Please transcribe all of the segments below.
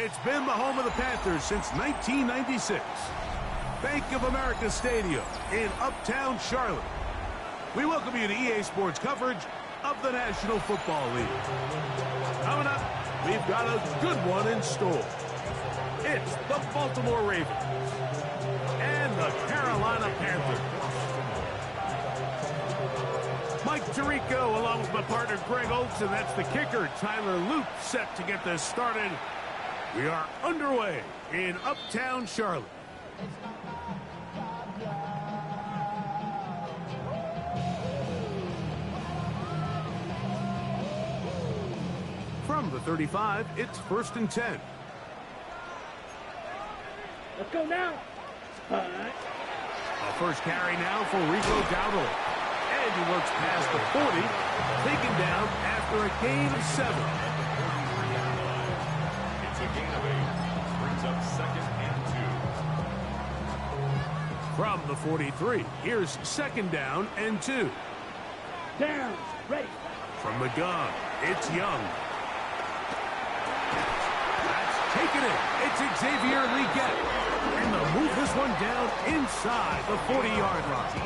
It's been the home of the Panthers since 1996. Bank of America Stadium in Uptown Charlotte. We welcome you to EA Sports coverage of the National Football League. Coming up, we've got a good one in store. It's the Baltimore Ravens and the Carolina Panthers. Mike Tirico along with my partner Greg Oaks, and that's the kicker Tyler Luke, set to get this started. We are underway in Uptown Charlotte. From the 35, it's 1st and 10. Let's go now. A first carry now for Rico Dowdle. And he works past the 40, taken down after a gain of 7. It's a gain of 8. Brings up 2nd and 2. From the 43, here's 2nd down and 2. Down. Ready. From the gun, it's Young. That's taken it. It's Xavier Legette. And they'll move this one down inside the 40-yard line.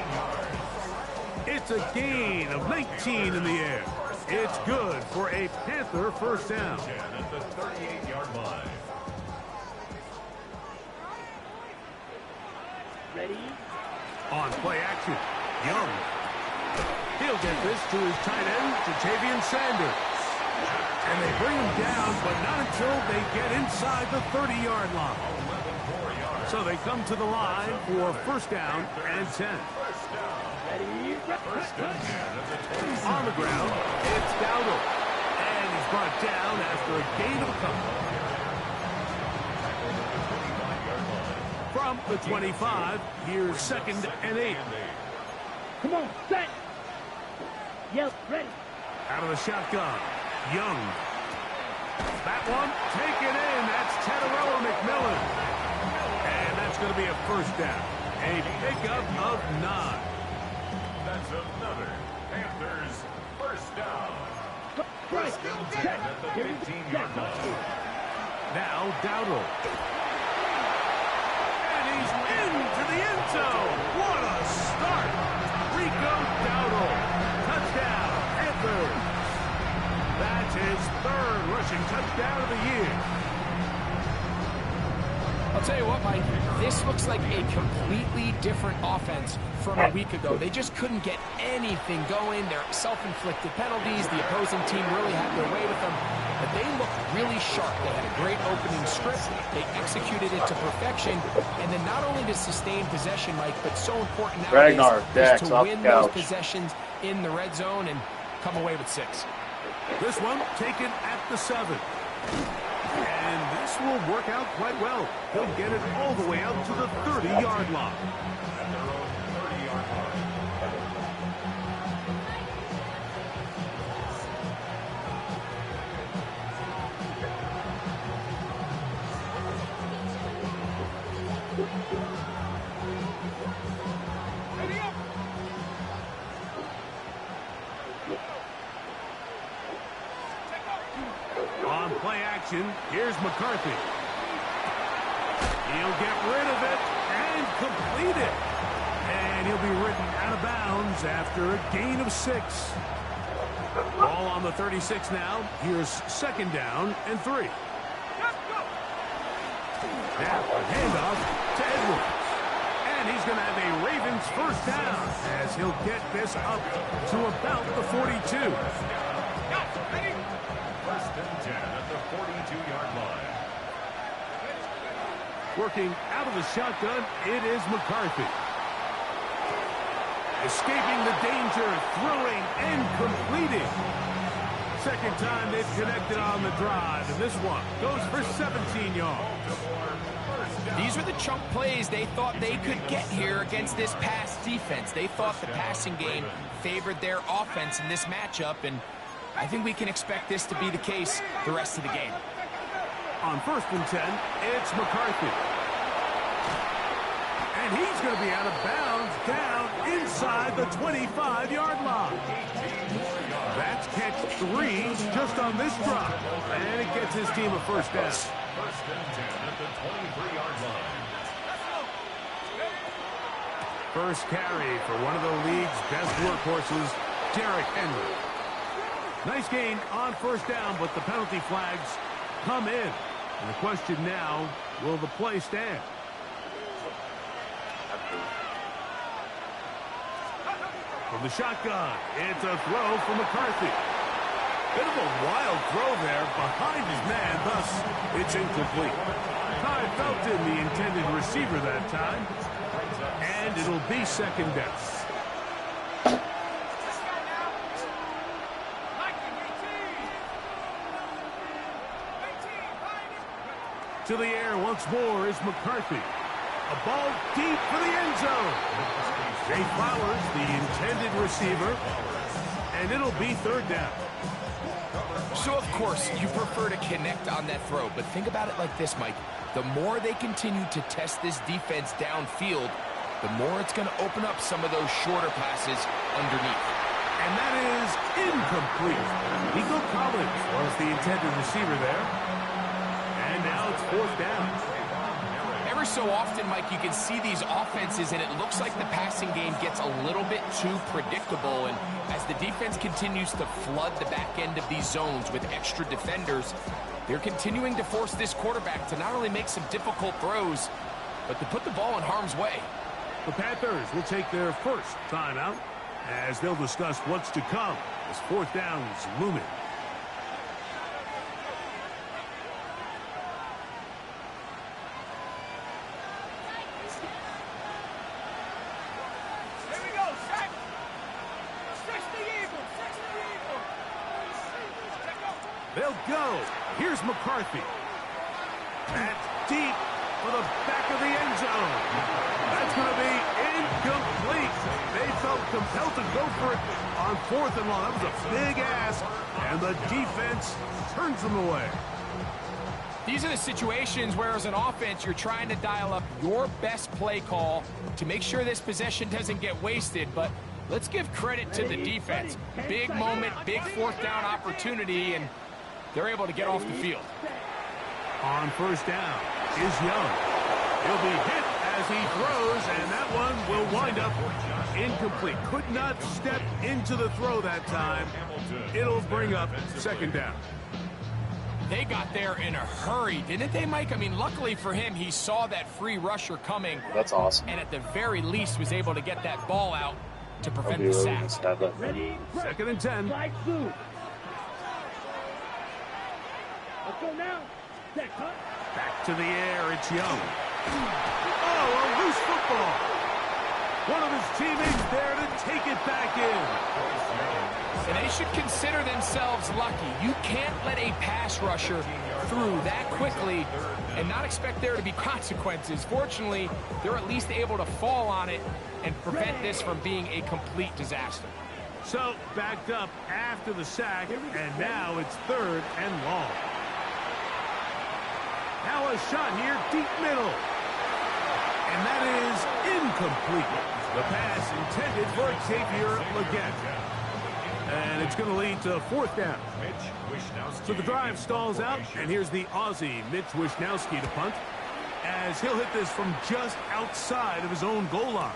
It's a gain of 19 in the air. It's good for a Panther first down. At the 38-yard line. Ready. On play action, Young. He'll get this to his tight end, Ja'Tavion Sanders. And they bring him down, but not until they get inside the 30-yard line. So they come to the line for first down and 10. Ready. On the ground, it's Dowdle. And he's brought down after a gain of a couple. From the 25, here's 2nd and 8. Come on, set. Yep, ready. Out of the shotgun, Young. That one taken in. That's Tetairoa McMillan. And that's going to be a first down. A pickup of 9. That's another Panthers first down. Right. Set. At the 15-yard line. Now Dowdle. And he's into the end zone. What a start. Rico Dowdle. Touchdown, Panthers. That's his 3rd rushing touchdown of the year. I'll tell you what, Mike, this looks like a completely different offense from a week ago. They just couldn't get anything going. Their self-inflicted penalties, the opposing team really had their way with them. But they looked really sharp. They had a great opening script. They executed it to perfection. And then not only to sustain possession, Mike, but so important nowadays is to win those possessions in the red zone and come away with 6. This one taken at the 7. And this will work out quite well. He'll get it all the way out to the 30-yard line. At their own 30-yard line. On play action, here's McCarthy. He'll get rid of it and complete it. And he'll be ridden out of bounds after a gain of 6. Ball on the 36 now. Here's 2nd down and 3. Now a handoff to Edwards. And he's going to have a Ravens first down as he'll get this up to about the 42. 1st and 10 at the 42-yard line. Working out of the shotgun, it is McCarthy. Escaping the danger, throwing and completing. 2nd time they've connected on the drive, and this one goes for 17 yards. These are the chunk plays they thought they could get here against this pass defense. They thought the passing game favored their offense in this matchup, and I think we can expect this to be the case the rest of the game. On 1st and 10, it's McCarthy. And he's going to be out of bounds down inside the 25-yard line. That's catch 3 just on this drop. And it gets his team a first down. First and 10 at the 23-yard line. First carry for one of the league's best workhorses, Derrick Henry. Nice gain on first down, but the penalty flags come in. And the question now, will the play stand? From the shotgun, it's a throw from McCarthy. Bit of a wild throw there behind his man, thus it's incomplete. Ty Felton, the intended receiver that time, and it'll be second down. To the air once more is McCarthy. A ball deep for the end zone. Zay Flowers, the intended receiver, and it'll be third down. So, of course, you prefer to connect on that throw, but think about it like this, Mike. The more they continue to test this defense downfield, the more it's going to open up some of those shorter passes underneath. And that is incomplete. Nico Collins was the intended receiver there. And now it's fourth down. Every so often, Mike, you can see these offenses, and it looks like the passing game gets a little bit too predictable. And as the defense continues to flood the back end of these zones with extra defenders, they're continuing to force this quarterback to not only make some difficult throws, but to put the ball in harm's way. The Panthers will take their first timeout as they'll discuss what's to come as fourth down is looming. They'll go. Here's McCarthy. That's deep for the back of the end zone. That's going to be incomplete. They felt compelled to go for it on fourth and long. That was a big ask, and the defense turns them away. These are the situations where, as an offense, you're trying to dial up your best play call to make sure this possession doesn't get wasted. But let's give credit to the defense. Big moment, big fourth down opportunity, and they're able to get off the field. On first down is Young. He'll be hit as he throws, and that one will wind up incomplete. Could not step into the throw that time. It'll bring up second down. They got there in a hurry, didn't they, Mike? I mean, luckily for him, he saw that free rusher coming. That's awesome. And at the very least was able to get that ball out to prevent the sack. Ready? Second and 10. Slide through. Let's go now. Set, cut. Back to the air, it's Young. Oh, a loose football. One of his teammates there to take it back in. And they should consider themselves lucky. You can't let a pass rusher through that quickly and not expect there to be consequences. Fortunately, they're at least able to fall on it and prevent this from being a complete disaster. So, backed up after the sack, and now it's third and long. Now a shot here, deep middle. And that is incomplete. The pass intended for Xavier Legette. And it's going to lead to fourth down. So the drive stalls out, and here's the Aussie, Mitch Wishnowsky, to punt, as he'll hit this from just outside of his own goal line.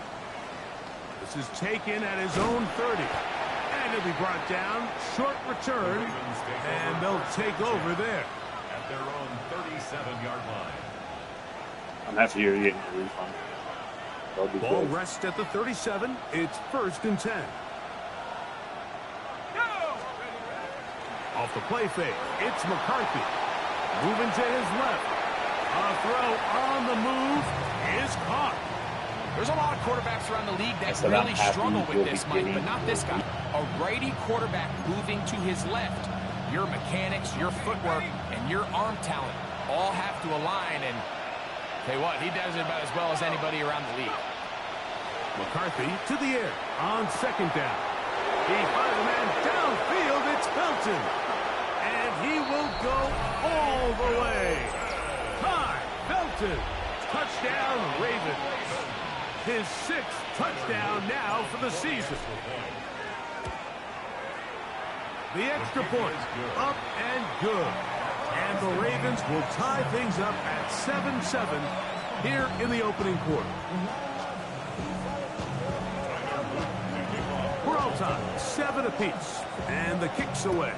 This is taken at his own 30. And he'll be brought down, short return, and they'll take over there. At their own 37-yard line. I'm happy you're getting a refund. That'll be Ball good. rests at the 37. It's first and 10. Off the play fake, it's McCarthy. Moving to his left. A throw on the move is caught. There's a lot of quarterbacks around the league that said really I'm happy struggle with you'll be this, Mike, getting- but not this guy. A righty quarterback moving to his left. Your mechanics, your footwork, and your arm talent all have to align, and tell you what, he does it about as well as anybody around the league. McCarthy to the air on second down. He finds a man downfield. It's Felton. And he will go all the way. Ty Felton. Touchdown, Ravens. his 6th touchdown now for the season. The extra point, up and good. And the Ravens will tie things up at 7-7 here in the opening quarter. We're all tied, 7 apiece, and the kick's away.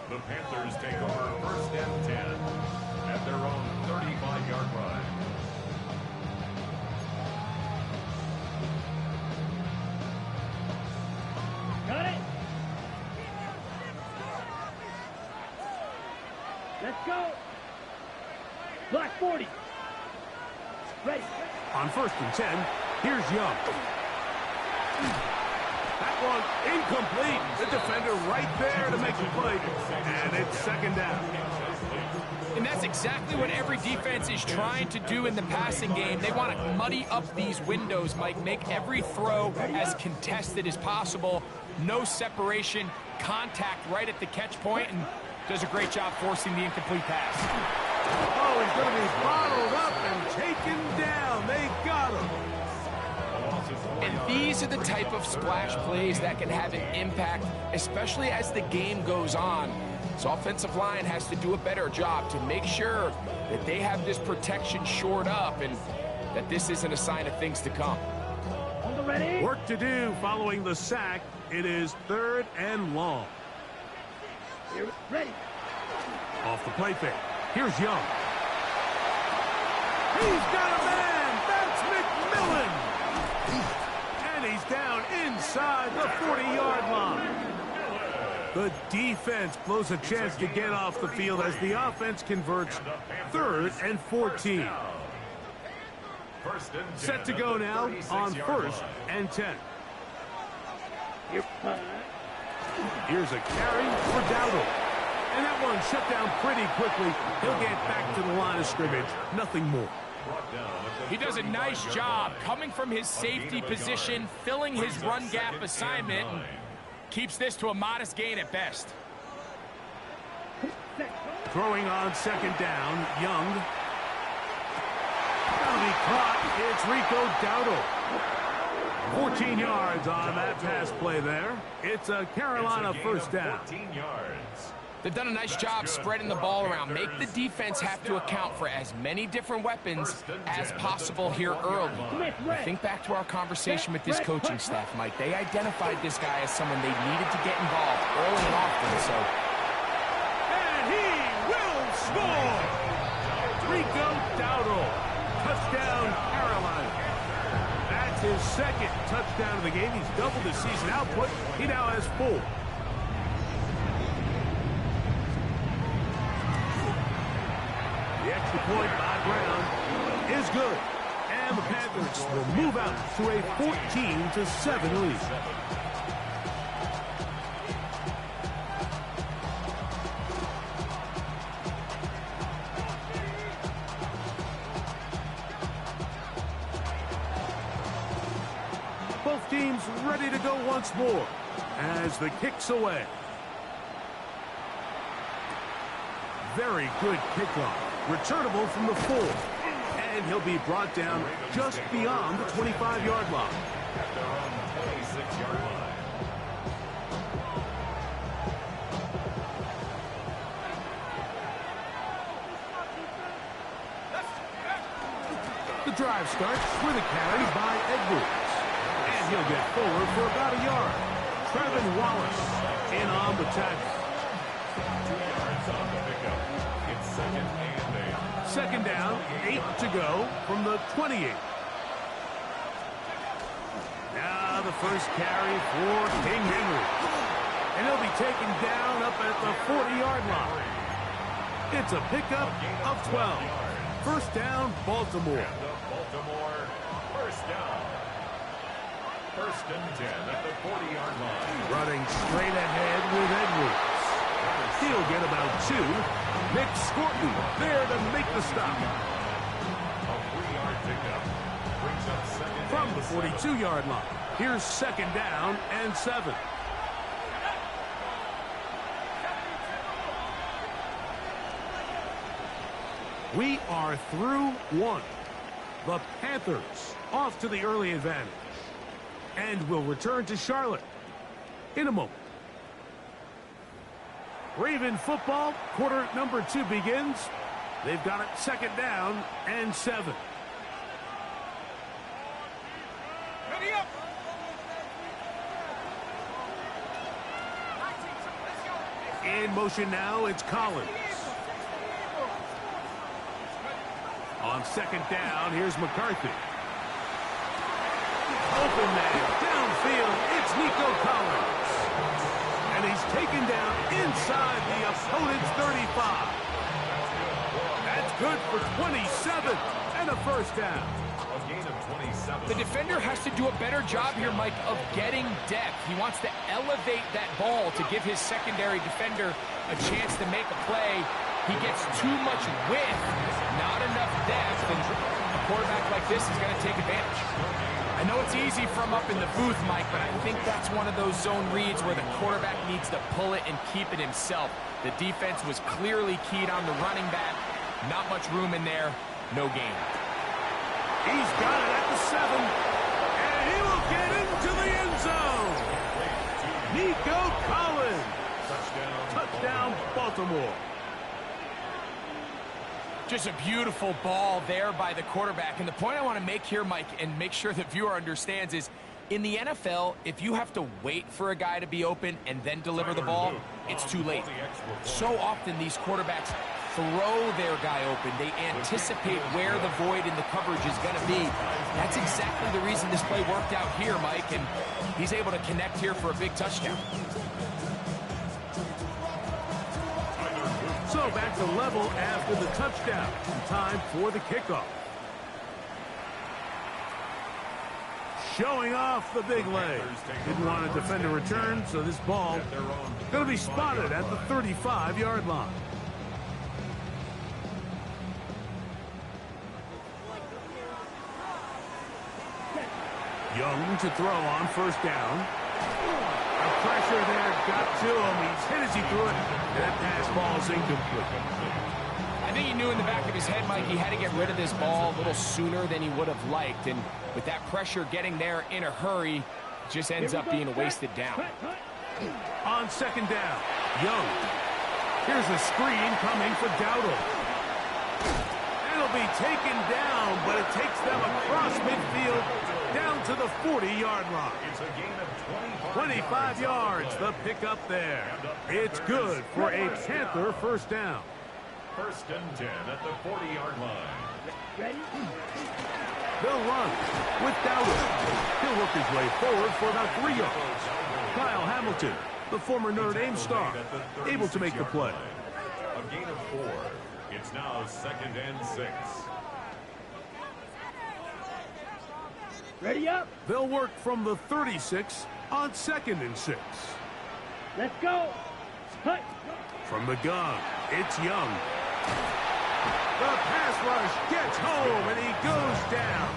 The Panthers take over 1st and 10 at their own 35-yard line. Got it. Let's go. Black 40. Ready. On 1st and 10, here's Young. That one incomplete. The defender right there to make the play. And it's 2nd down. And that's exactly what every defense is trying to do in the passing game. They want to muddy up these windows, Mike, make every throw as contested as possible. No separation, contact right at the catch point, and does a great job forcing the incomplete pass. Oh, he's going to be bottled up and taken down. They got him. And these are the type of splash plays that can have an impact, especially as the game goes on. So offensive line has to do a better job to make sure that they have this protection shored up and that this isn't a sign of things to come. On the ready. Work to do following the sack. It is 3rd and long. Here, ready. Off the play fake. Here's Young. He's got a man. That's McMillan. And he's down inside the 40-yard line. The defense blows a chance to get off the field as the offense converts 3rd and 14. Set to go now on 1st and 10. Here's a carry for Dowdle. And that one shut down pretty quickly. He'll get back to the line of scrimmage. Nothing more. He does a nice job coming from his safety position, filling his run gap assignment, and keeps this to a modest gain at best. Throwing on 2nd down, Young. That'll be caught. It's Rico Dowdle. 14 yards on that pass play there. It's a Carolina 1st down. 14 yards. They've done a nice job spreading the ball around. Make the defense have to account for as many different weapons as possible here early. Think back to our conversation with this coaching staff, Mike. They identified this guy as someone they needed to get involved early and often, so. And he will score! Rico Dowdle. Touchdown, Carolina. That's his 2nd touchdown of the game. He's doubled his season output. He now has 4. The extra point by Brown is good. And the Panthers will move out to a 14-7 lead. Both teams ready to go once more as the kick's away. Very good kickoff. Returnable from the 4. And he'll be brought down just beyond the 25-yard line. At their own 26-yard line. The drive starts with a carry by Edwards. And he'll get forward for about a yard. Trevin Wallace in on the tackle. 2 yards on the pickup. It's 2nd and 8. 2nd down, 8 to go from the 28. Now the first carry for King Henry. And he'll be taken down up at the 40-yard line. It's a pickup of 12. 1st down, Baltimore. And the Baltimore 1st down. 1st and 10 at the 40-yard line. Running straight ahead with Edwards. He'll get about 2. Nick Scorton there to make the stop. A 3-yard pickup. Brings up 2nd From and the 7. 42-yard line. Here's 2nd down and 7. We are through one. The Panthers off to the early advantage. And will return to Charlotte in a moment. Raven football, quarter number 2 begins. They've got it 2nd down and 7. Ready up. In motion now, it's Collins. On 2nd down, here's McCarthy. Open man, downfield, it's Nico Collins. And he's taken down inside the opponent's 35. That's good for 27 and a 1st down. A gain of 27. The defender has to do a better job here, Mike, of getting depth. He wants to elevate that ball to give his secondary defender a chance to make a play. He gets too much width, not enough depth, and a quarterback like this is going to take advantage. I know it's easy from up in the booth, Mike, but I think that's one of those zone reads where the quarterback needs to pull it and keep it himself. The defense was clearly keyed on the running back. Not much room in there. No gain. He's got it at the 7, and he will get into the end zone. Nico Collins. Touchdown, Baltimore. Just a beautiful ball there by the quarterback. And the point I want to make here, Mike, and make sure the viewer understands is, in the NFL, if you have to wait for a guy to be open and then deliver the ball, it's too late. So often these quarterbacks throw their guy open. They anticipate where the void in the coverage is going to be. That's exactly the reason this play worked out here, Mike, and he's able to connect here for a big touchdown. So back to level after the touchdown. Time for the kickoff. Showing off the big leg. Didn't want to defend a return, so this ball going to be spotted at the 35-yard line. Young to throw on 1st down. The pressure there got to him. He's hit as he threw it. And that pass ball's incomplete. I think he knew in the back of his head, Mike, he had to get rid of this ball a little sooner than he would have liked. And with that pressure getting there in a hurry, it just ends up being a wasted down. On 2nd down, Young. Here's a screen coming for Dowdle. It'll be taken down, but it takes them across midfield down to the 40-yard line. It's a gain of 25 yards, the pickup there. It's good for a Panther 1st down. 1st and 10 at the 40-yard line. Ready? They'll run with Dowdle. He'll work his way forward for about 3 yards. Kyle Hamilton, the former Notre Dame star, able to make the play. A gain of 4. It's now 2nd and 6. Ready up. They'll work from the 36 on 2nd and 6. Let's go. Hut. From the gun, it's Young. The pass rush gets home, and he goes down.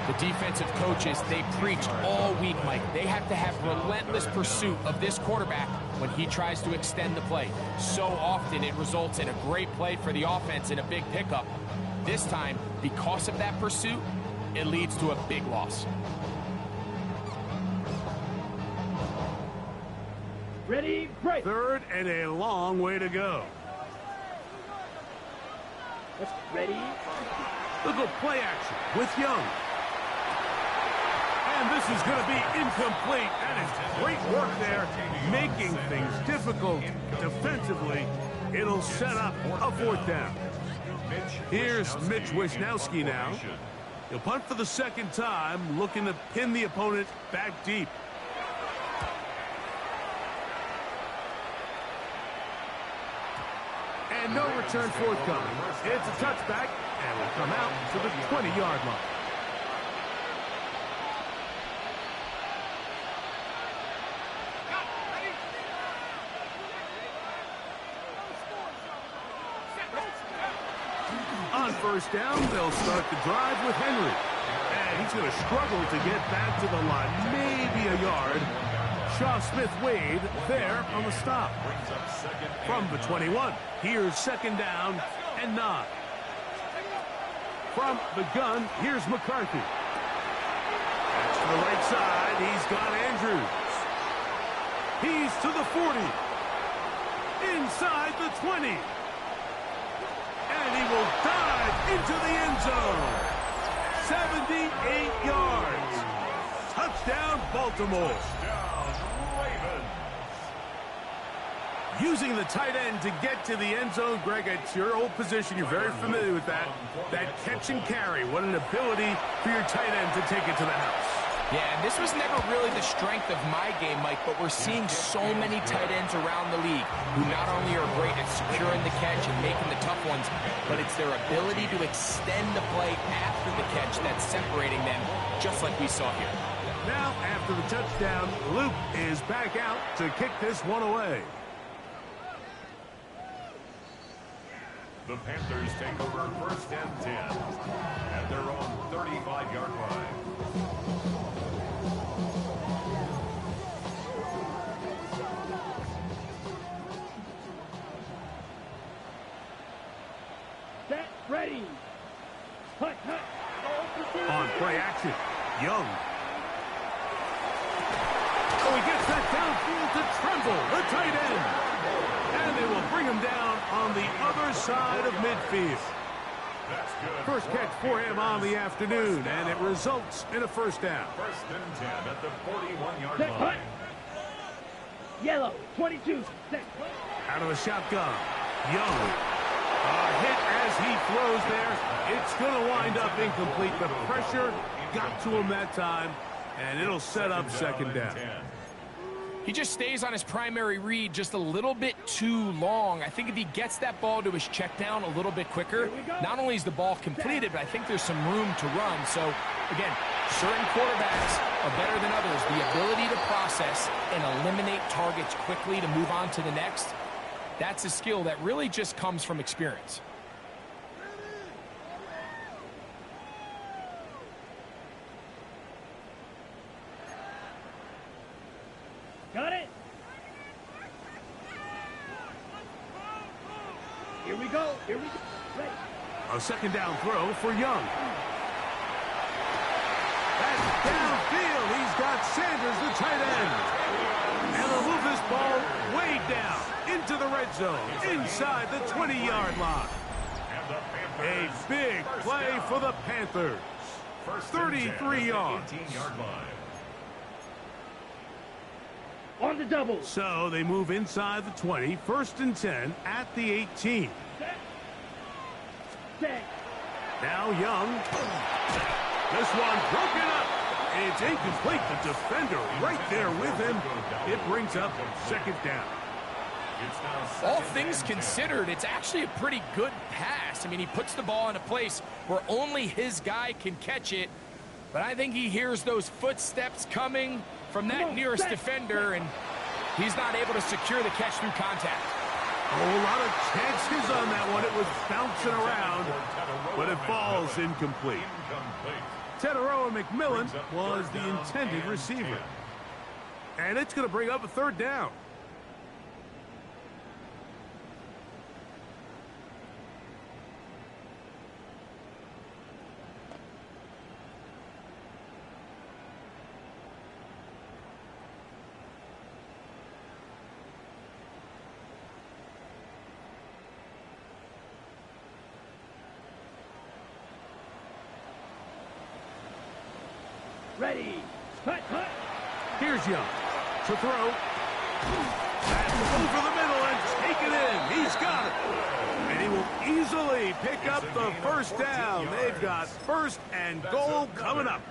The defensive coaches, they preached all week, Mike. They have to have relentless pursuit of this quarterback when he tries to extend the play. So often it results in a great play for the offense and a big pickup. This time, because of that pursuit, it leads to a big loss. Ready, break. 3rd and a long way to go. Let's ready. Look at play action with Young. And this is going to be incomplete. That is great work there, making things difficult defensively. It'll set up a 4th down. Here's Mitch Wisnowski now. He'll punt for the 2nd time, looking to pin the opponent back deep. And no return forthcoming. It's a touchback, and will come out to the 20-yard line. On 1st down, they'll start the drive with Henry. And he's going to struggle to get back to the line, maybe a yard. Shaw Smith-Wade there on the stop. From the 21, here's 2nd down and 9. From the gun, here's McCarthy. That's to the right side. He's got Andrews. He's to the 40. Inside the 20. And he will dive into the end zone. 78 yards. Touchdown, Baltimore. Using the tight end to get to the end zone, Greg, it's your old position. You're very familiar with that. That catch and carry. What an ability for your tight end to take it to the house. Yeah, and this was never really the strength of my game, Mike, but we're seeing so many tight ends around the league who not only are great at securing the catch and making the tough ones, but it's their ability to extend the play after the catch that's separating them, just like we saw here. Now, after the touchdown, Luke is back out to kick this one away. The Panthers take over first and 10 at their own 35-yard line. Set, ready. Hut, hut. On play action, Young. Oh, he gets that downfield to Tremble, the tight end. And they will bring him down on the other side of midfield. First catch for him on the afternoon, and it results in a first down. First and 10 at the 41-yard line. Yellow, 22. Set. Out of the shotgun, Young. A hit as he throws there. It's going to wind up incomplete. The pressure got to him that time, and it'll set up second down. He just stays on his primary read just a little bit too long. I think if he gets that ball to his check down a little bit quicker, not only is the ball completed, but I think there's some room to run. So, again, certain quarterbacks are better than others. The ability to process and eliminate targets quickly to move on to the next, that's a skill that really just comes from experience. Got it. Here we go. Here we go. Ready. A second down throw for Young. That's downfield. He's got Sanders, the tight end. And they'll move this ball way down into the red zone, inside the 20-yard line. A big play for the Panthers. 33 yards. On the double. So they move inside the 20, first and 10 at the 18. Set. Now Young. This one broken up. It's incomplete. The defender right there with him. It brings up second down. All things considered, it's actually a pretty good pass. I mean, he puts the ball in a place where only his guy can catch it. But I think he hears those footsteps coming from that nearest defender, and he's not able to secure the catch through contact. A whole lot of chances on that one. It was bouncing around, but it falls incomplete. Teteroa McMillan was the intended receiver. And it's going to bring up a third down. Ready. Hut, hut. Here's Young to throw. That's over the middle and take it in. He's got it. And he will easily pick up the first down. They've got first and goal coming up.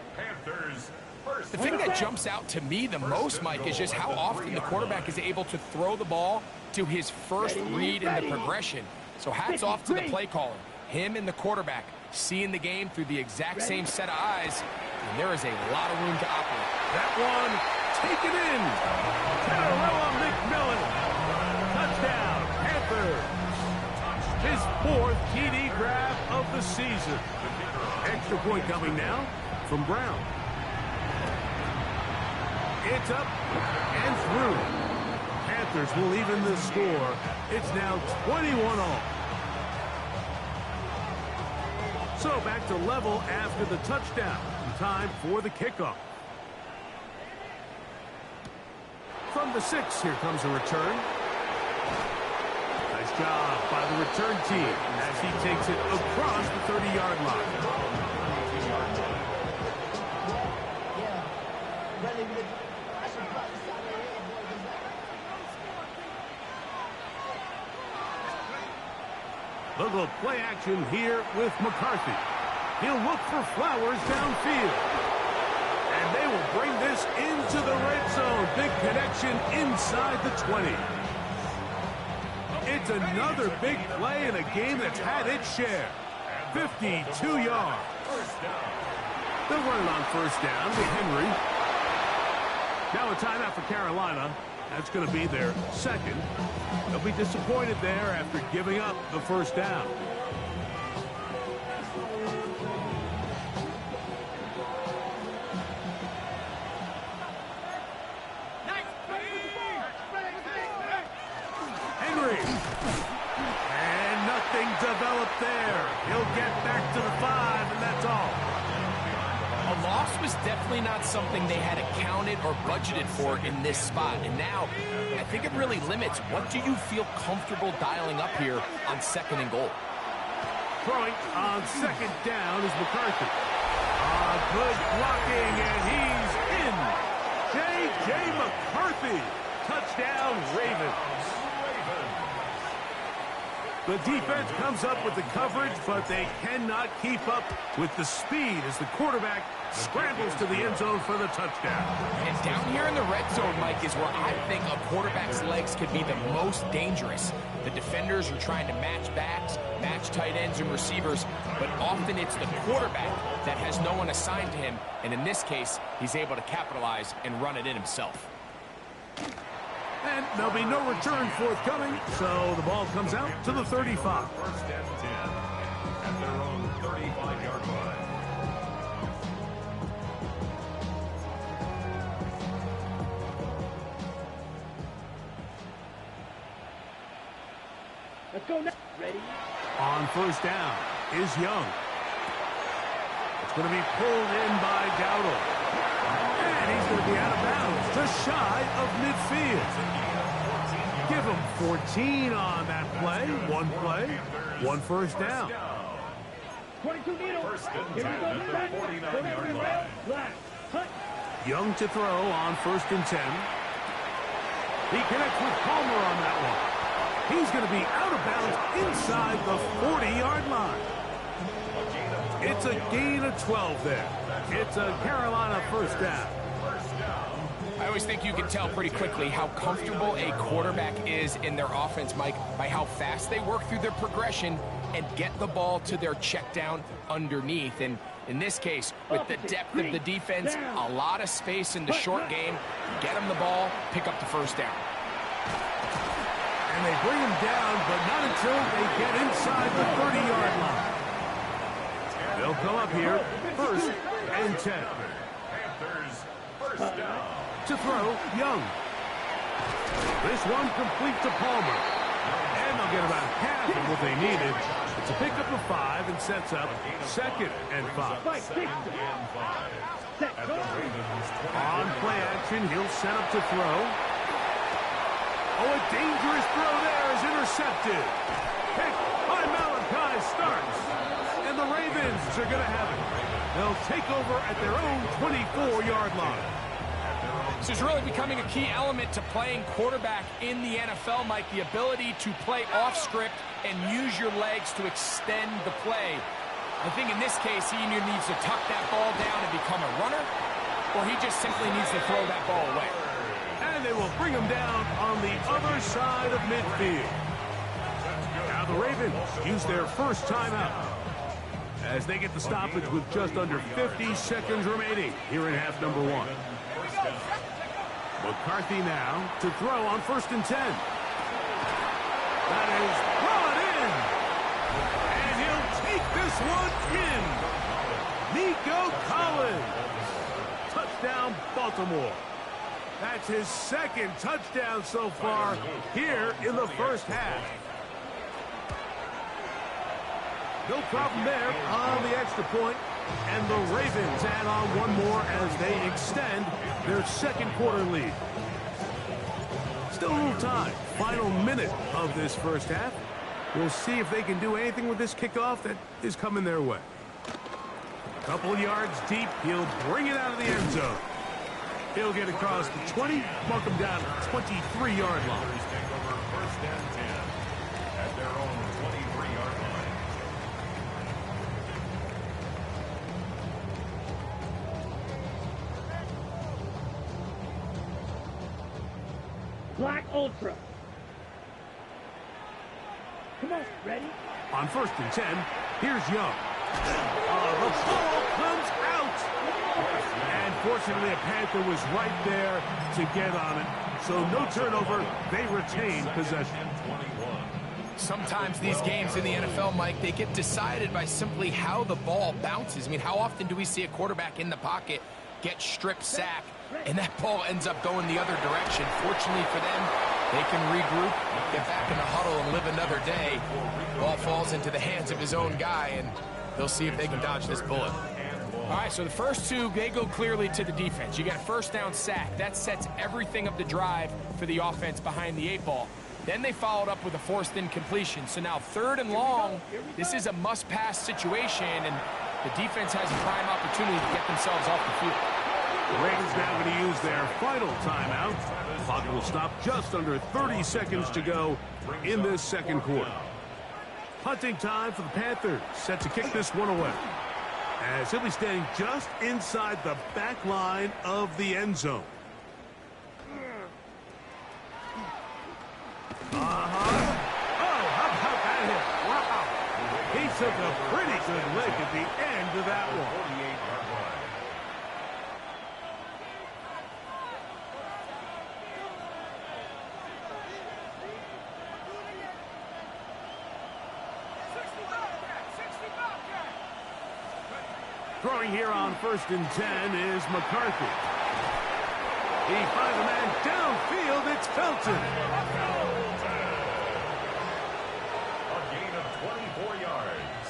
The thing that jumps out to me the most, Mike, is just how often the quarterback is able to throw the ball to his first read in the progression. So hats off to the play caller. Him and the quarterback seeing the game through the exact same set of eyes, and there is a lot of room to operate. That one taken in. Teteroa McMillan. Touchdown, Panthers. His fourth TD grab of the season. Extra point coming now from Brown. It's up and through. Panthers will even the score. It's now 21-all. So back to level after the touchdown. Time for the kickoff. From the 6, here comes a return. Nice job by the return team as he takes it across the 30-yard line. Little play action here with McCarthy. He'll look for Flowers downfield. And they will bring this into the red zone. Big connection inside the 20. It's another big play in a game that's had its share. 52 yards. They'll run it on first down with Henry. Now a timeout for Carolina. That's going to be their second. They'll be disappointed there after giving up the first down. Henry. And nothing developed there. He'll get back to the 5, and that's all. A loss was definitely not something they had accounted or budgeted for in this spot. And now, I think it really limits what do you feel comfortable dialing up here on 2nd and goal. Throwing on 2nd down is McCarthy. Good blocking, and he's in. J.J. McCarthy. Touchdown, Ravens. The defense comes up with the coverage, but they cannot keep up with the speed as the quarterback scrambles to the end zone for the touchdown. And down here in the red zone, Mike, is where I think a quarterback's legs could be the most dangerous. The defenders are trying to match backs, match tight ends and receivers, but often it's the quarterback that has no one assigned to him, and in this case, he's able to capitalize and run it in himself. And there'll be no return forthcoming, so the ball comes out to the 35. First and 10 at their own 35-yard line. Let's go now. Ready? On first down is Young. It's going to be pulled in by Dowdle. And he's going to be out of bounds, just shy of midfield. Give him 14 on that play. One first down. 22 needle. First and Here 10 we go. at the 49-yard line. Last. Hunt. Young to throw on 1st and 10. He connects with Palmer on that one. He's going to be out of bounds inside the 40-yard line. It's a gain of 12 there. It's a Carolina first down. I always think you can tell pretty quickly how comfortable a quarterback is in their offense, Mike, by how fast they work through their progression and get the ball to their check down underneath. And in this case, with the depth of the defense, a lot of space in the short game, get them the ball, pick up the first down. And they bring him down, but not until they get inside the 30-yard line. They'll come up here, 1st and 10. Panthers first down. To throw, Young. This one complete to Palmer. And they'll get about half of what they needed. It's a pickup of 5 and sets up 2nd and 5. On play action, he'll set up to throw. Oh, a dangerous throw there is intercepted. Picked by Malachi Starks. And the Ravens are going to have it. They'll take over at their own 24-yard line. This is really becoming a key element to playing quarterback in the NFL, Mike, the ability to play off script and use your legs to extend the play. I think in this case, he either needs to tuck that ball down and become a runner, or he just simply needs to throw that ball away. And they will bring him down on the other side of midfield. Now the Ravens use their first timeout as they get the stoppage with just under 50 seconds remaining here in half number 1. McCarthy now to throw on 1st and 10. That is brought in. And he'll take this one in. Nico Collins. Touchdown, Baltimore. That's his 2nd touchdown so far here in the first half. No problem there on the extra point. And the Ravens add on one more as they extend their second quarter lead. Still a little time. Final minute of this first half. We'll see if they can do anything with this kickoff that is coming their way. A couple of yards deep. He'll bring it out of the end zone. He'll get across the 20, mark him down at the 23-yard line. Take over first and 10 at their own 23-yard line. Black Ultra. Come on, ready? On first and 10, here's Young. The ball comes out. And fortunately, a Panther was right there to get on it. So no turnover. They retain possession. Sometimes these games in the NFL, Mike, they get decided by simply how the ball bounces. I mean, how often do we see a quarterback in the pocket get strip sacked, and that ball ends up going the other direction? Fortunately for them, they can regroup, get back in the huddle, and live another day. Ball falls into the hands of his own guy, and they'll see if they can dodge this bullet. All right, so the first two, they go clearly to the defense. You got a first down sack. That sets everything of the drive for the offense behind the 8 ball. Then they followed up with a forced incompletion. So now 3rd and long, this is a must-pass situation, and the defense has a prime opportunity to get themselves off the field. The Ravens now going to use their final timeout. The clock will stop just under 30 seconds to go in this second quarter. Punting time for the Panthers, set to kick this one away. As he'll be standing just inside the back line of the end zone. Oh, how about that hit? Wow. He took a pretty good lick at the end of that one. Throwing here on first and 10 is McCarthy. He finds a man downfield. It's Felton. A gain of 24 yards.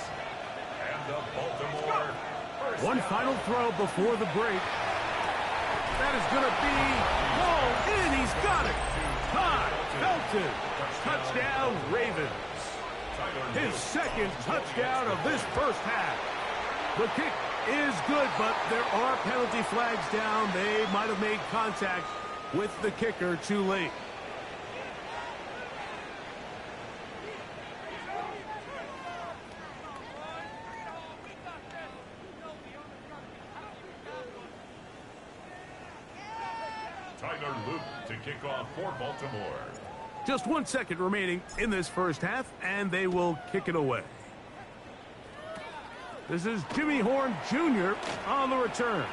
And the Baltimore first One down. final throw before the break. That is going to be hauled in. He's got it. Todd Felton. Touchdown, Ravens. His second touchdown of this first half. The kick is good, but there are penalty flags down. They might have made contact with the kicker too late. Tyler Luke to kick off for Baltimore. Just 1 second remaining in this first half, and they will kick it away. This is Jimmy Horn Jr. on the return.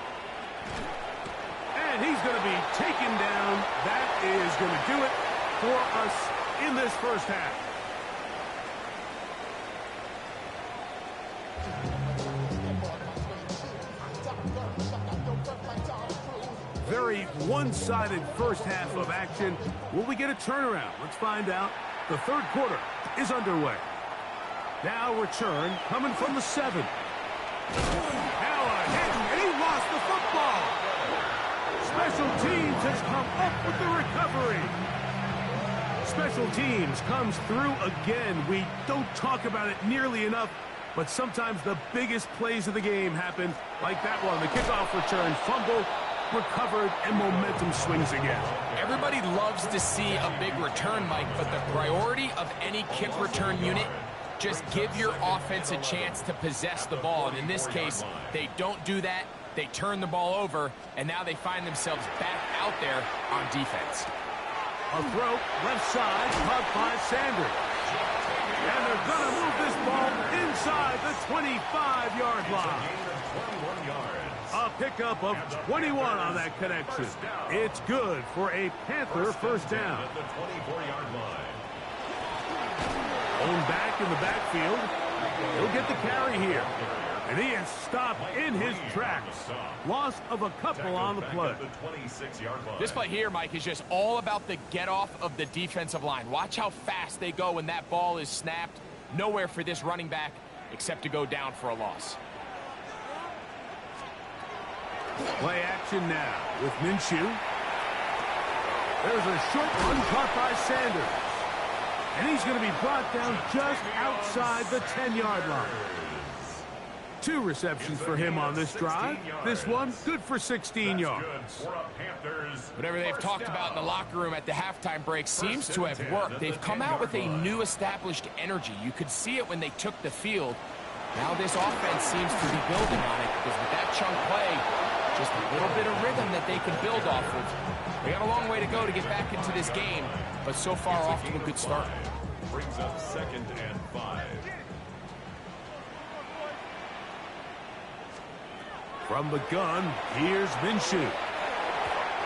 And he's going to be taken down. That is going to do it for us in this first half. Very one-sided first half of action. Will we get a turnaround? Let's find out. The third quarter is underway. Now return coming from the 7. Now a hit, and he lost the football. Special teams has come up with the recovery. Special teams comes through again. We don't talk about it nearly enough, but sometimes the biggest plays of the game happen like that one. The kickoff return, fumble, recovered, and momentum swings again. Everybody loves to see a big return, Mike, but the priority of any kick return unit, just give your offense a chance to possess the ball. And in this case, they don't do that. They turn the ball over, and now they find themselves back out there on defense. A throw, left side, caught by Sanders. And they're going to move this ball inside the 25-yard line. A pickup of 21 on that connection. It's good for a Panther first down. Owned back in the backfield. He'll get the carry here. And he is stopped in his tracks. Loss of a couple on the play. This play here, Mike, is just all about the get-off of the defensive line. Watch how fast they go when that ball is snapped. Nowhere for this running back. except to go down for a loss. Play action now with Minshew. There's a short one caught by Sanders. And he's going to be brought down just outside the 10-yard line. 2 receptions for him on this drive. This one, good for 16 yards. Whatever they've talked about in the locker room at the halftime break seems to have worked. They've come out with a new established energy. You could see it when they took the field. Now this offense seems to be building on it because with that chunk play, just a little bit of rhythm that they can build off of. They got a long way to go to get back into this game, but so far off to a good start. Brings up 2nd and 5. From the gun, here's Minshew.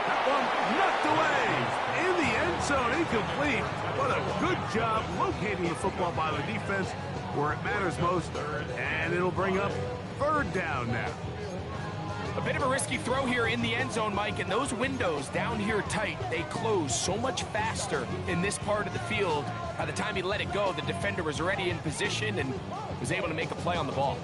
That one knocked away. In the end zone, incomplete. What a good job locating the football by the defense where it matters most. And it'll bring up 3rd down now. A bit of a risky throw here in the end zone, Mike, and those windows down here tight, they close so much faster in this part of the field. By the time he let it go, the defender was already in position and was able to make a play on the ball.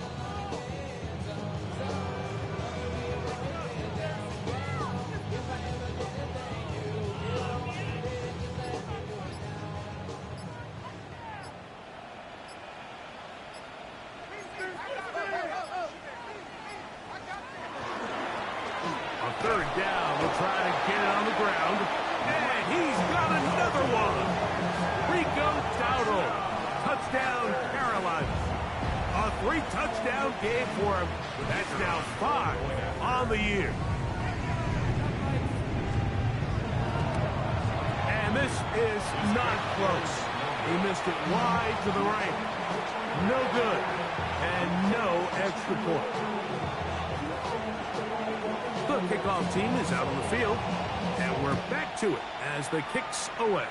Touchdown game for him. That's now 5 on the year. And this is not close. He missed it wide to the right. No good. And no extra point. The kickoff team is out on the field. And we're back to it as the kick's away.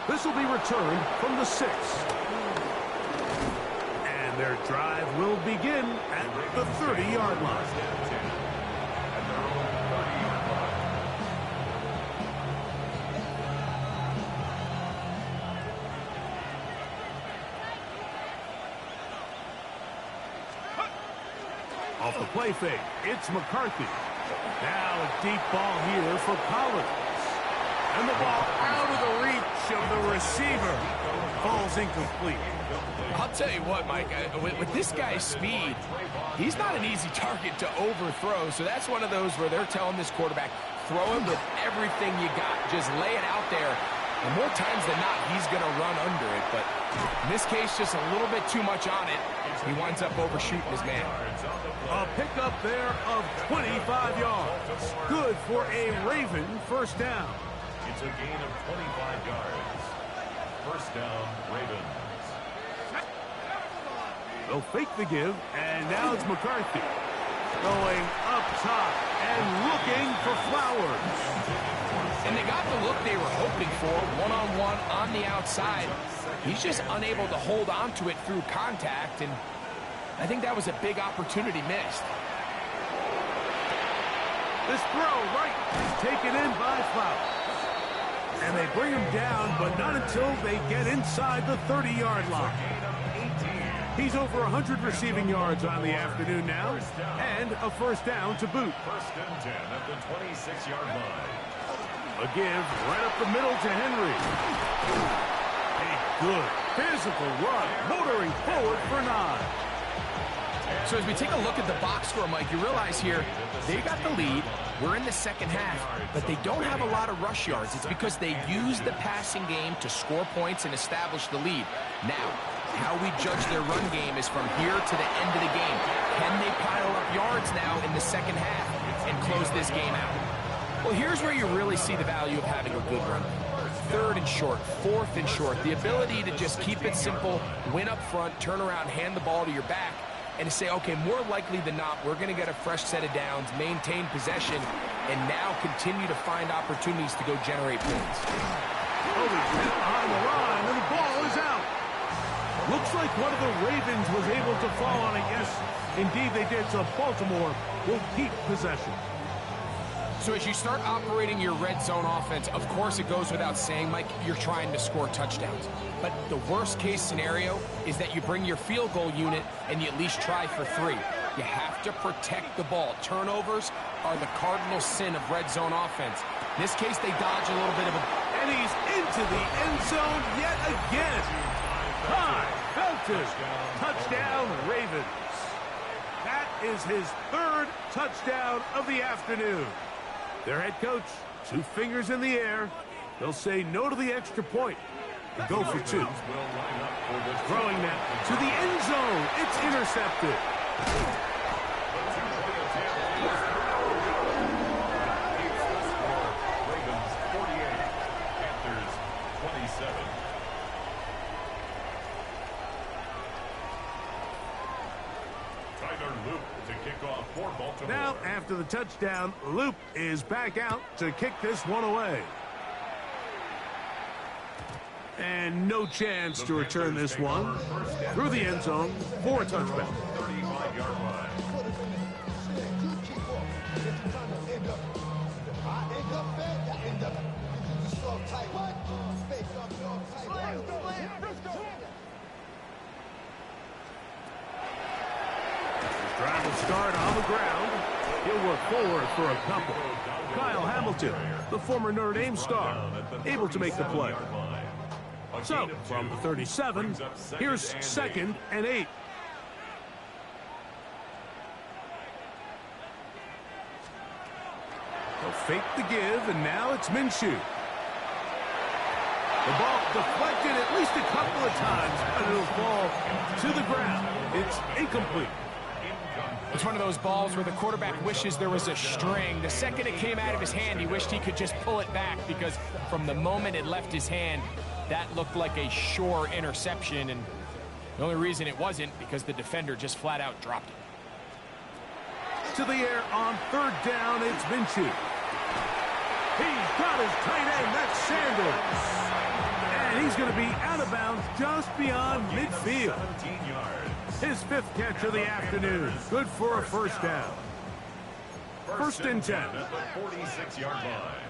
This will be returned from the 6. Their drive will begin at the 30-yard line. Off the play fake, it's McCarthy. Now a deep ball here for Collins. And the ball out of the reach of the receiver. Falls incomplete. I'll tell you what, Mike, with this guy's speed, he's not an easy target to overthrow. So that's one of those where they're telling this quarterback, throw it with everything you got. Just lay it out there. And more times than not, he's going to run under it. But in this case, just a little bit too much on it. He winds up overshooting his man. A pickup there of 25 yards. Good for a Raven first down. It's a gain of 25 yards. First down, Ravens. They'll fake the give, and now it's McCarthy. Going up top and looking for Flowers. And they got the look they were hoping for, one-on-one on the outside. He's just unable to hold on to it through contact, and I think that was a big opportunity missed. This throw right is taken in by Flowers. And they bring him down, but not until they get inside the 30-yard line. He's over 100 receiving yards on the afternoon now, and a first down to boot. First and 10 at the 26-yard line. A give right up the middle to Henry. A good physical run, motoring forward for 9. So as we take a look at the box score, Mike, you realize here, they got the lead. We're in the second half, but they don't have a lot of rush yards. It's because they use the passing game to score points and establish the lead. Now, how we judge their run game is from here to the end of the game. Can they pile up yards now in the second half and close this game out? Well, here's where you really see the value of having a good run. 3rd and short, 4th and short. The ability to just keep it simple, win up front, turn around, hand the ball to your back, and to say, okay, more likely than not, we're going to get a fresh set of downs, maintain possession, and now continue to find opportunities to go generate points. Oh, he's hit behind the line, and the ball is out. Looks like one of the Ravens was able to fall on it. Yes, indeed they did. So Baltimore will keep possession. So as you start operating your red zone offense, of course it goes without saying, Mike, you're trying to score touchdowns. But the worst case scenario is that you bring your field goal unit and you at least try for 3. You have to protect the ball. Turnovers are the cardinal sin of red zone offense. In this case, they dodge a little bit of a... And he's into the end zone yet again. High, Felton. Touchdown, Ravens. That is his 3rd touchdown of the afternoon. Their head coach, 2 fingers in the air. They'll say no to the extra point and go for 2. Throwing that to the end zone. It's intercepted. Ravens 48, Panthers 27. Tyler Loop to kick off for Baltimore. Now, after the touchdown, Loop is back out to kick this one away. And no chance to return this one through the end zone for a touchback. 35-yard line. Drive will start on the ground. He'll work forward for a couple. Kyle Hamilton, the former Notre Dame star, able to make the play. So, from the 37, here's 2nd and 8. They'll fake the give, and now it's Minshew. The ball deflected at least a couple of times, but it'll fall to the ground. It's incomplete. It's one of those balls where the quarterback wishes there was a string. The second it came out of his hand, he wished he could just pull it back, because from the moment it left his hand, that looked like a sure interception, and the only reason it wasn't because the defender just flat out dropped it. To the air on 3rd down, it's Minshew. He's got his tight end, that's Sanders. And he's going to be out of bounds just beyond midfield. 17 yards. His 5th catch of the afternoon. Good for a 1st down. 1st and 10. At the 46-yard line.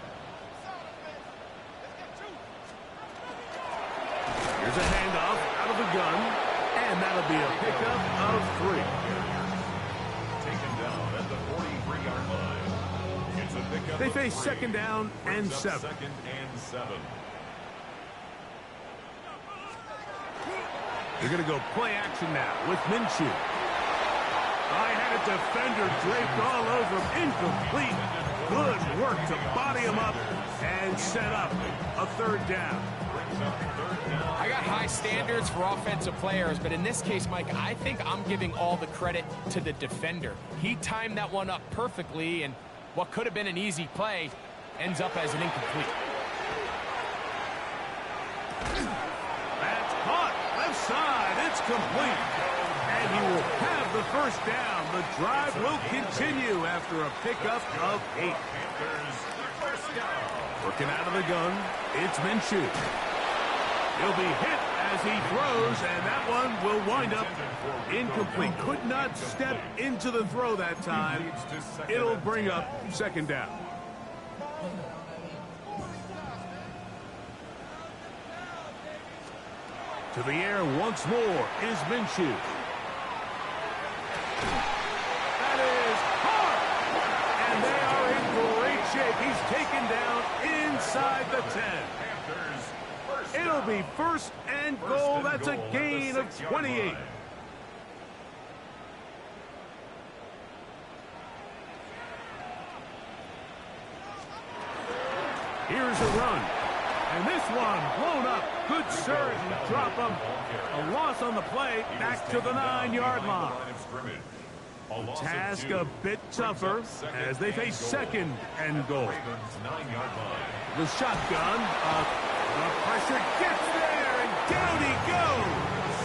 Here's a handoff out of the gun, and that'll be a pickup of 3. Taken down at the 43-yard line. It's a pickup. They of face 3. 2nd down and Brings up 7. 2nd and 7. They're going to go play action now with Minshew. I had a defender draped all over him. Incomplete. Good work to body him up and set up a 3rd down. I got high standards for offensive players, but in this case, Mike, I think I'm giving all the credit to the defender. He timed that one up perfectly, and what could have been an easy play ends up as an incomplete. That's caught. Left side. It's complete. And he will have the 1st down. The drive will continue after a pickup of 8. Working out of the gun, it's Minshew. He'll be hit as he throws, and that one will wind up incomplete. Could not step into the throw that time. It'll bring up 2nd down. To the air once more is Minshew. That is hard. And they are in great shape. He's taken down inside the 10. It'll be 1st and goal. That's a gain of 28. Here's a run. And this one blown up. Good surge and drop him. A loss on the play. Back to the 9-yard line. Task a bit tougher as they face 2nd and goal. The shotgun. The pressure gets there, and down he goes.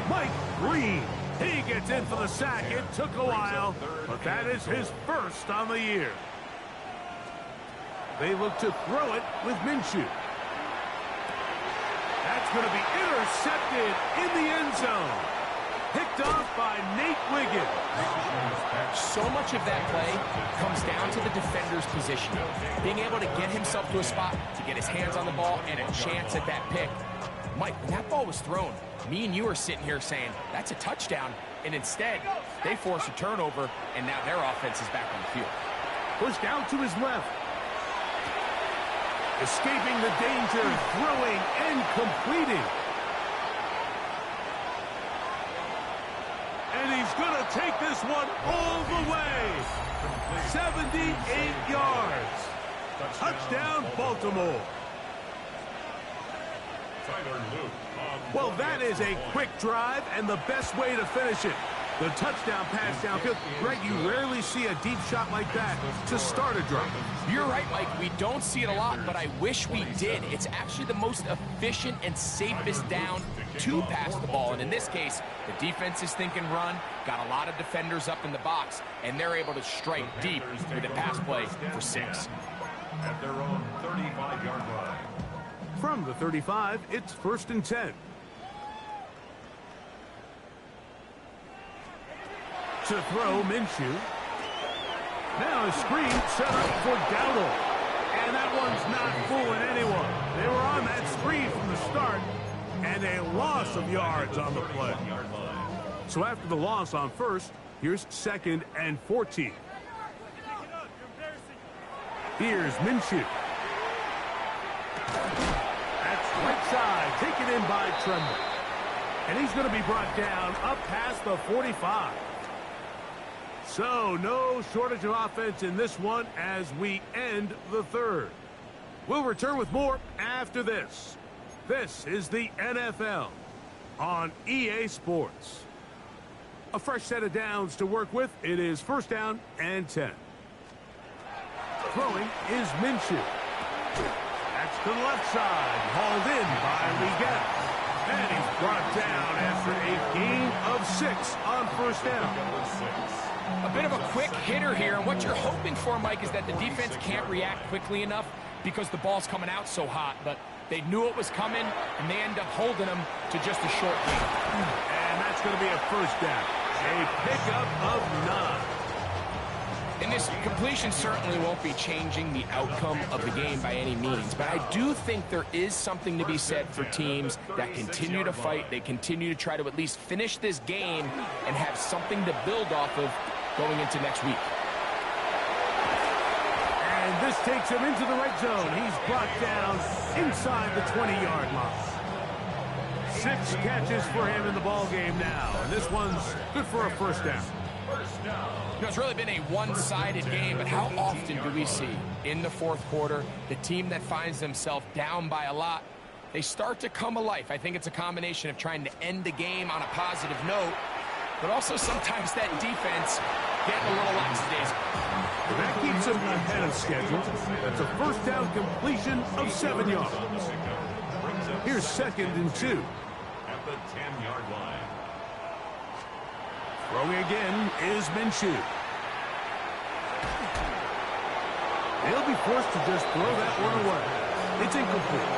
Mike Green. He gets in for the sack. It took a while, but that is his 1st on the year. They look to throw it with Minshew. That's going to be intercepted in the end zone. Picked off by Nate Wiggins. So much of that play comes down to the defender's position. Being able to get himself to a spot, to get his hands on the ball, and a chance at that pick. Mike, when that ball was thrown, me and you are sitting here saying, that's a touchdown. And instead, they force a turnover, and now their offense is back on the field. Pushed out to his left. Escaping the danger, throwing and completing. And he's going to take this one all the way. 78 yards. Touchdown, Baltimore. Well, that is a quick drive and the best way to finish it. The touchdown pass downfield. Greg, you rarely see a deep shot like that to start a drive. You're right, Mike. We don't see it a lot, but I wish we did. It's actually the most efficient and safest down to pass the ball. And in this case, the defense is thinking run, got a lot of defenders up in the box, and they're able to strike deep with a pass play for 6. At their own 35-yard line. From the 35, it's 1st and 10. To throw, Minshew. Now a screen set up for Dowdle. And that one's not fooling anyone. They were on that screen from the start, and a loss of yards on the play. So after the loss on 1st, here's 2nd and 14. Here's Minshew. That's right side, taken in by Tremble. And he's going to be brought down up past the 45. So no shortage of offense in this one as we end the 3rd. We'll return with more after this. This is the NFL on EA Sports. A fresh set of downs to work with. It is 1st down and 10. Throwing is Minshew. That's to the left side. Hauled in by Regan. And he's brought down after a gain of 6 on 1st down. A bit of a quick hitter here, and what you're hoping for, Mike, is that the defense can't react quickly enough because the ball's coming out so hot. But they knew it was coming, and they end up holding them to just a short gain. And that's going to be a 1st down. A pickup of 9. And this completion certainly won't be changing the outcome of the game by any means. But I do think there is something to be said for teams that continue to fight. They continue to try to at least finish this game and have something to build off of going into next week. And this takes him into the red zone. He's brought down inside the 20-yard line. 6 catches for him in the ballgame now. And this one's good for a 1st down. You know, it's really been a one-sided game, but how often do we see in the 4th quarter the team that finds themselves down by a lot, they start to come alive? I think it's a combination of trying to end the game on a positive note, but also sometimes that defense getting a little lackadaisical. That keeps them ahead of schedule. That's a 1st down completion of 7 yards. Here's 2nd and 2. At the 10-yard line. Throwing again is Minshew. He'll be forced to just throw that one away. It's incomplete.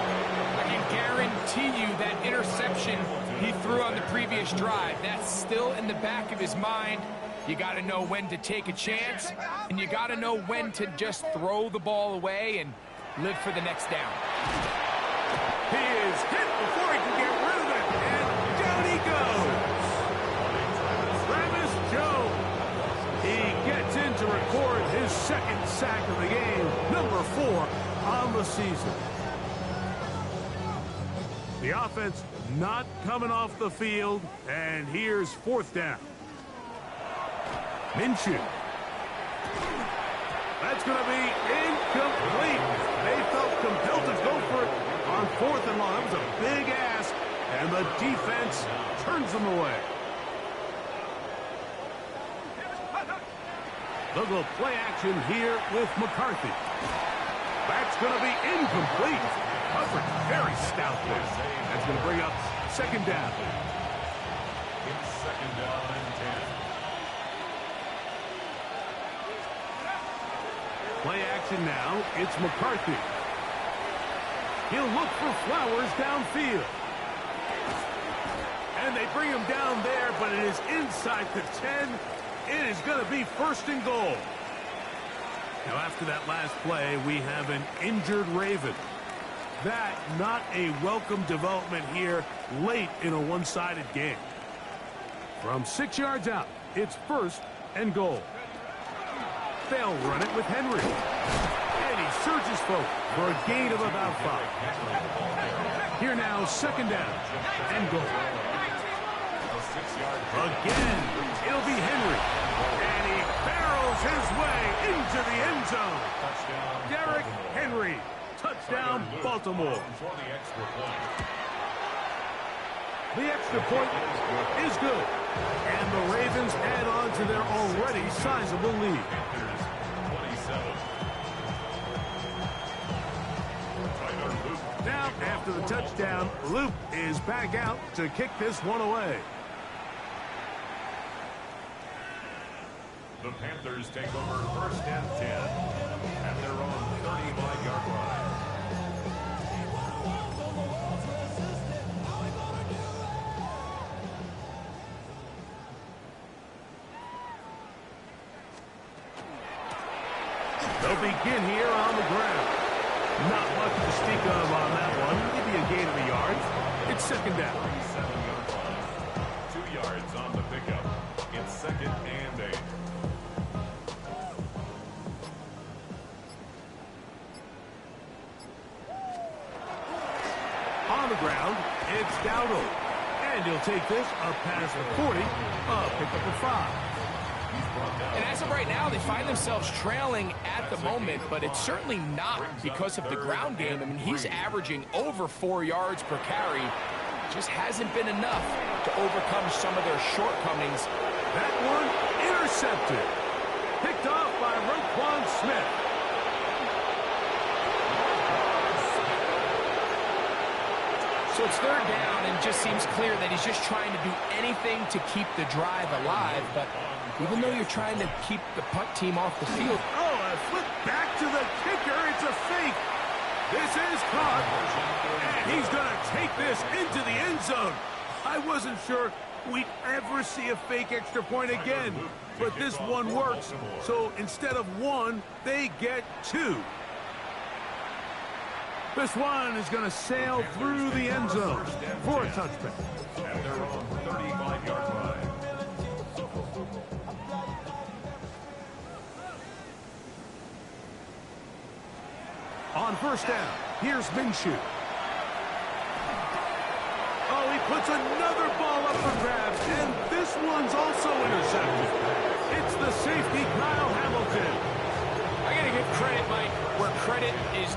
I can guarantee you that interception he threw on the previous drive, that's still in the back of his mind. You got to know when to take a chance, and you got to know when to just throw the ball away and live for the next down. He is hit before he can get rid of it, and down he goes. Travis Jones. He gets in to record his 2nd sack of the game, number 4 on the season. The offense not coming off the field, and here's 4th down. Minshew. That's going to be incomplete. They felt compelled to go for it on 4th and long. That was a big ask, and the defense turns them away. They'll go play action here with McCarthy. That's going to be incomplete. Coverage very stout there. That's going to bring up 2nd down. It's 2nd down and 10. Play action now. It's McCarthy. He'll look for Flowers downfield. And they bring him down there, but it is inside the 10. It is going to be first and goal. Now, after that last play, we have an injured Raven. That not a welcome development here late in a one-sided game. From 6 yards out, it's first and goal. They'll run it with Henry. And he surges forward for a gain of about 5. Here now, second down and goal. Again, it'll be Henry. And he barrels his way into the end zone. Derrick Henry. Touchdown, Baltimore. The extra point is good. And the Ravens add on to their already sizable lead. Now, after the touchdown, Luke is back out to kick this one away. The Panthers take over first and 10 at their own 35-yard line. They'll begin here on the ground. Not much to speak of on that one. Maybe a gain of a yard. It's second down. 37-yard line. 2 yards on the pickup. It's second and 8. On the ground, it's Dowdle. And he'll take this up past the 40, pick up a 5. And as of right now, they find themselves trailing at the moment, but it's certainly not because of the ground game. I mean, he's averaging over 4 yards per carry. Just hasn't been enough to overcome some of their shortcomings. That one intercepted. Picked off by Roquan Smith. So it's third down, and just seems clear that he's just trying to do anything to keep the drive alive. But even though you're trying to keep the punt team off the field. Oh, a flip back to the kicker. It's a fake. This is caught. And he's going to take this into the end zone. I wasn't sure we'd ever see a fake extra point again. But this one works. So instead of 1, they get 2. This one is going to sail through the end zone for a touchback. At their own 35-yard line. On first down, here's Minshew. Oh, he puts another ball up for grabs, and this one's also intercepted. It's the safety, Kyle Hamilton. I got to give credit, Mike, where credit is